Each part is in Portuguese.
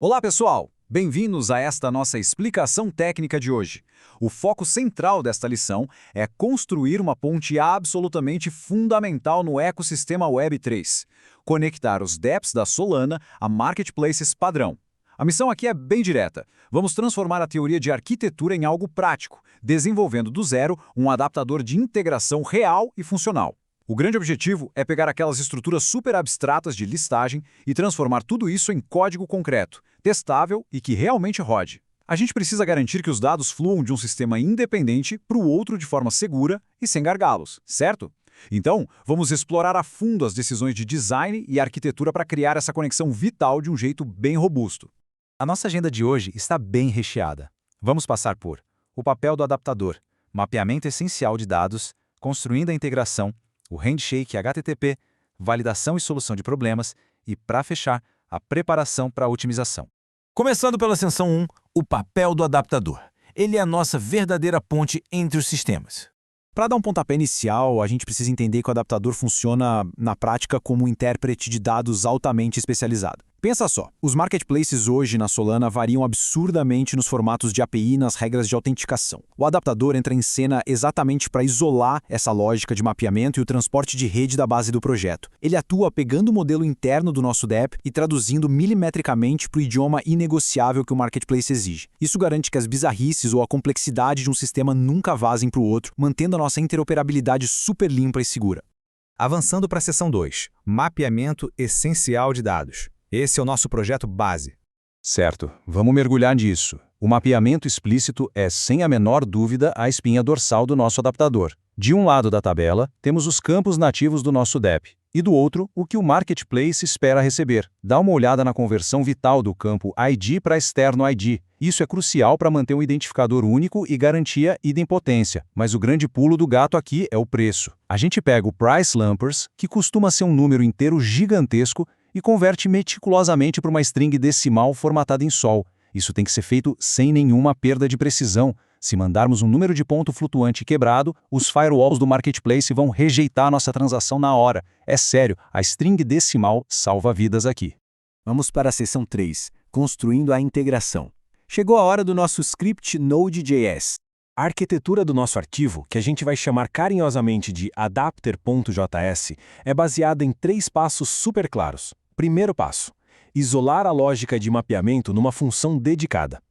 Olá, pessoal! Bem-vindos a esta nossa explicação técnica de hoje. O foco central desta lição é construir uma ponte absolutamente fundamental no ecossistema Web3, conectar os dApps da Solana a marketplaces padrão. A missão aqui é bem direta. Vamos transformar a teoria de arquitetura em algo prático, desenvolvendo do zero um adaptador de integração real e funcional. O grande objetivo é pegar aquelas estruturas super abstratas de listagem e transformar tudo isso em código concreto, testável e que realmente rode. A gente precisa garantir que os dados fluam de um sistema independente para o outro de forma segura e sem gargalos, certo? Então, vamos explorar a fundo as decisões de design e arquitetura para criar essa conexão vital de um jeito bem robusto. A nossa agenda de hoje está bem recheada. Vamos passar por o papel do adaptador, mapeamento essencial de dados, construindo a integração, o handshake HTTP, validação e solução de problemas e, para fechar, a preparação para a otimização. Começando pela seção 1, o papel do adaptador. Ele é a nossa verdadeira ponte entre os sistemas. Para dar um pontapé inicial, a gente precisa entender que o adaptador funciona, na prática, como um intérprete de dados altamente especializado. Pensa só, os marketplaces hoje na Solana variam absurdamente nos formatos de API e nas regras de autenticação. O adaptador entra em cena exatamente para isolar essa lógica de mapeamento e o transporte de rede da base do projeto. Ele atua pegando o modelo interno do nosso dApp e traduzindo milimetricamente para o idioma inegociável que o marketplace exige. Isso garante que as bizarrices ou a complexidade de um sistema nunca vazem para o outro, mantendo a nossa interoperabilidade super limpa e segura. Avançando para a seção 2, mapeamento essencial de dados. Esse é o nosso projeto base. Certo, vamos mergulhar nisso. O mapeamento explícito é, sem a menor dúvida, a espinha dorsal do nosso adaptador. De um lado da tabela, temos os campos nativos do nosso dApp, e do outro, o que o marketplace espera receber. Dá uma olhada na conversão vital do campo ID para externo ID. Isso é crucial para manter um identificador único e garantia idempotência. Mas o grande pulo do gato aqui é o preço. A gente pega o price lumpers, que costuma ser um número inteiro gigantesco, e converte meticulosamente para uma string decimal formatada em sol. Isso tem que ser feito sem nenhuma perda de precisão. Se mandarmos um número de ponto flutuante quebrado, os firewalls do marketplace vão rejeitar nossa transação na hora. É sério, a string decimal salva vidas aqui. Vamos para a seção 3, construindo a integração. Chegou a hora do nosso script Node.js. A arquitetura do nosso arquivo, que a gente vai chamar carinhosamente de adapter.js, é baseada em 3 passos super claros. Primeiro passo: isolar a lógica de mapeamento numa função dedicada.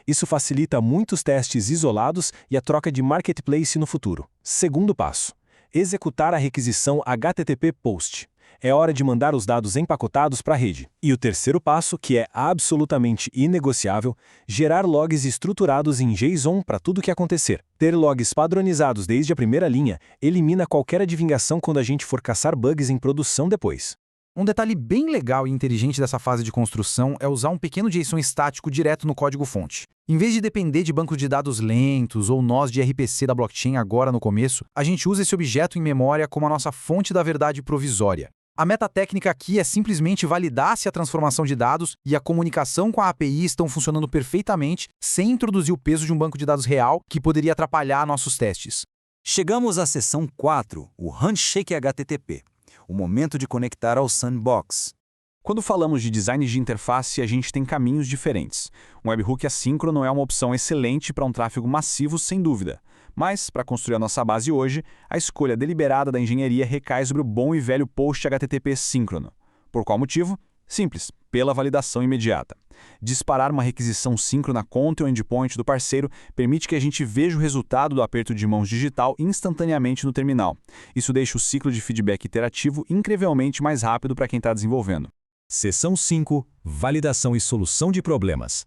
Isso facilita muitos testes isolados e a troca de marketplace no futuro. Segundo passo: executar a requisição HTTP POST. É hora de mandar os dados empacotados para a rede. E o terceiro passo, que é absolutamente inegociável, gerar logs estruturados em JSON para tudo que acontecer. Ter logs padronizados desde a primeira linha elimina qualquer adivinhação quando a gente for caçar bugs em produção depois. Um detalhe bem legal e inteligente dessa fase de construção é usar um pequeno JSON estático direto no código-fonte. Em vez de depender de bancos de dados lentos ou nós de RPC da blockchain agora no começo, a gente usa esse objeto em memória como a nossa fonte da verdade provisória. A meta técnica aqui é simplesmente validar se a transformação de dados e a comunicação com a API estão funcionando perfeitamente sem introduzir o peso de um banco de dados real que poderia atrapalhar nossos testes. Chegamos à seção 4, o handshake HTTP. O momento de conectar ao sandbox. Quando falamos de design de interface, a gente tem caminhos diferentes. Um webhook assíncrono é uma opção excelente para um tráfego massivo, sem dúvida. Mas, para construir a nossa base hoje, a escolha deliberada da engenharia recai sobre o bom e velho post HTTP síncrono. Por qual motivo? Simples, pela validação imediata. Disparar uma requisição síncrona contra o endpoint do parceiro permite que a gente veja o resultado do aperto de mãos digital instantaneamente no terminal. Isso deixa o ciclo de feedback iterativo incrivelmente mais rápido para quem está desenvolvendo. Seção 5, validação e solução de problemas.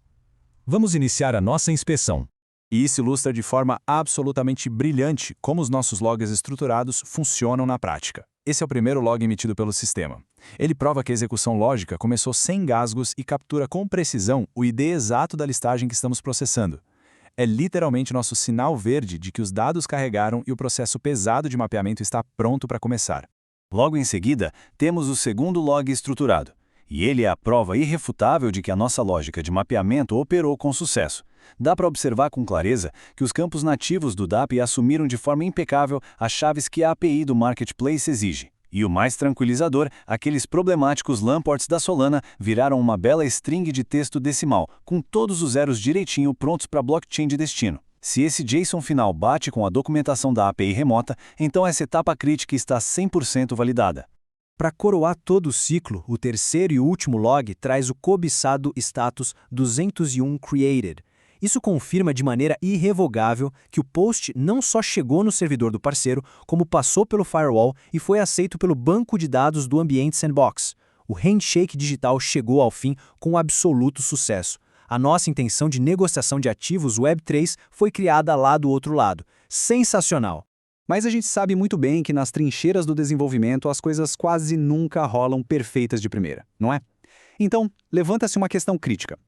Vamos iniciar a nossa inspeção. E isso ilustra de forma absolutamente brilhante como os nossos logs estruturados funcionam na prática. Esse é o primeiro log emitido pelo sistema. Ele prova que a execução lógica começou sem gasgos e captura com precisão o ID exato da listagem que estamos processando. É literalmente nosso sinal verde de que os dados carregaram e o processo pesado de mapeamento está pronto para começar. Logo em seguida, temos o segundo log estruturado. E ele é a prova irrefutável de que a nossa lógica de mapeamento operou com sucesso. Dá para observar com clareza que os campos nativos do dApp assumiram de forma impecável as chaves que a API do Marketplace exige. E o mais tranquilizador, aqueles problemáticos lamports da Solana viraram uma bela string de texto decimal, com todos os zeros direitinho prontos para blockchain de destino. Se esse JSON final bate com a documentação da API remota, então essa etapa crítica está 100% validada. Para coroar todo o ciclo, o terceiro e último log traz o cobiçado status 201 created. Isso confirma de maneira irrevogável que o post não só chegou no servidor do parceiro, como passou pelo firewall e foi aceito pelo banco de dados do ambiente sandbox. O handshake digital chegou ao fim com absoluto sucesso. A nossa intenção de negociação de ativos Web3 foi criada lá do outro lado. Sensacional! Mas a gente sabe muito bem que nas trincheiras do desenvolvimento as coisas quase nunca rolam perfeitas de primeira, não é? Então, levanta-se uma questão crítica.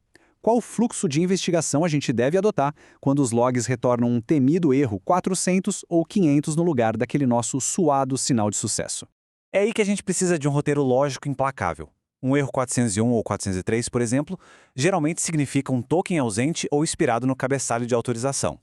Qual fluxo de investigação a gente deve adotar quando os logs retornam um temido erro 400 ou 500 no lugar daquele nosso suado sinal de sucesso? É aí que a gente precisa de um roteiro lógico implacável. Um erro 401 ou 403, por exemplo, geralmente significa um token ausente ou expirado no cabeçalho de autorização.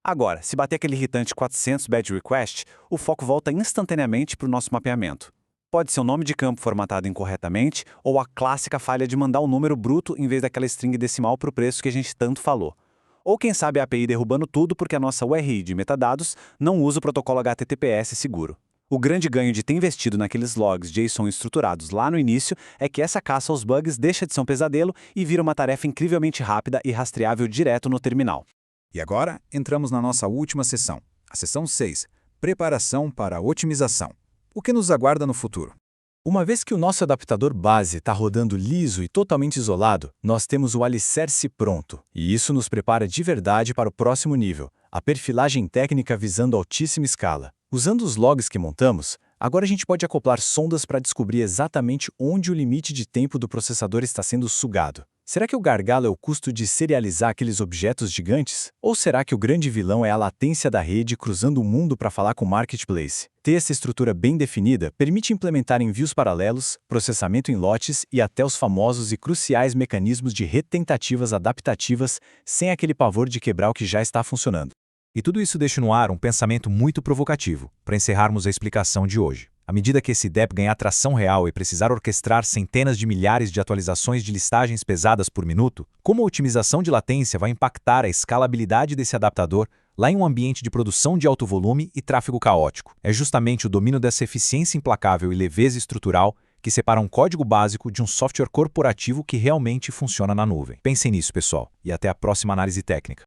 Agora, se bater aquele irritante 400 badge request, o foco volta instantaneamente para o nosso mapeamento. Pode ser um nome de campo formatado incorretamente ou a clássica falha de mandar um número bruto em vez daquela string decimal para o preço que a gente tanto falou. Ou quem sabe a API derrubando tudo porque a nossa URI de metadados não usa o protocolo HTTPS seguro. O grande ganho de ter investido naqueles logs JSON estruturados lá no início é que essa caça aos bugs deixa de ser um pesadelo e vira uma tarefa incrivelmente rápida e rastreável direto no terminal. E agora, entramos na nossa última sessão, a sessão 6, preparação para a otimização. O que nos aguarda no futuro? Uma vez que o nosso adaptador base está rodando liso e totalmente isolado, nós temos o alicerce pronto. E isso nos prepara de verdade para o próximo nível, a perfilagem técnica visando altíssima escala. Usando os logs que montamos, agora a gente pode acoplar sondas para descobrir exatamente onde o limite de tempo do processador está sendo sugado. Será que o gargalo é o custo de serializar aqueles objetos gigantes? Ou será que o grande vilão é a latência da rede cruzando o mundo para falar com o marketplace? Ter essa estrutura bem definida permite implementar envios paralelos, processamento em lotes e até os famosos e cruciais mecanismos de retentativas adaptativas sem aquele pavor de quebrar o que já está funcionando. E tudo isso deixa no ar um pensamento muito provocativo, para encerrarmos a explicação de hoje. À medida que esse DEP ganhar tração real e precisar orquestrar centenas de milhares de atualizações de listagens pesadas por minuto, como a otimização de latência vai impactar a escalabilidade desse adaptador lá em um ambiente de produção de alto volume e tráfego caótico? É justamente o domínio dessa eficiência implacável e leveza estrutural que separa um código básico de um software corporativo que realmente funciona na nuvem. Pensem nisso, pessoal, e até a próxima análise técnica.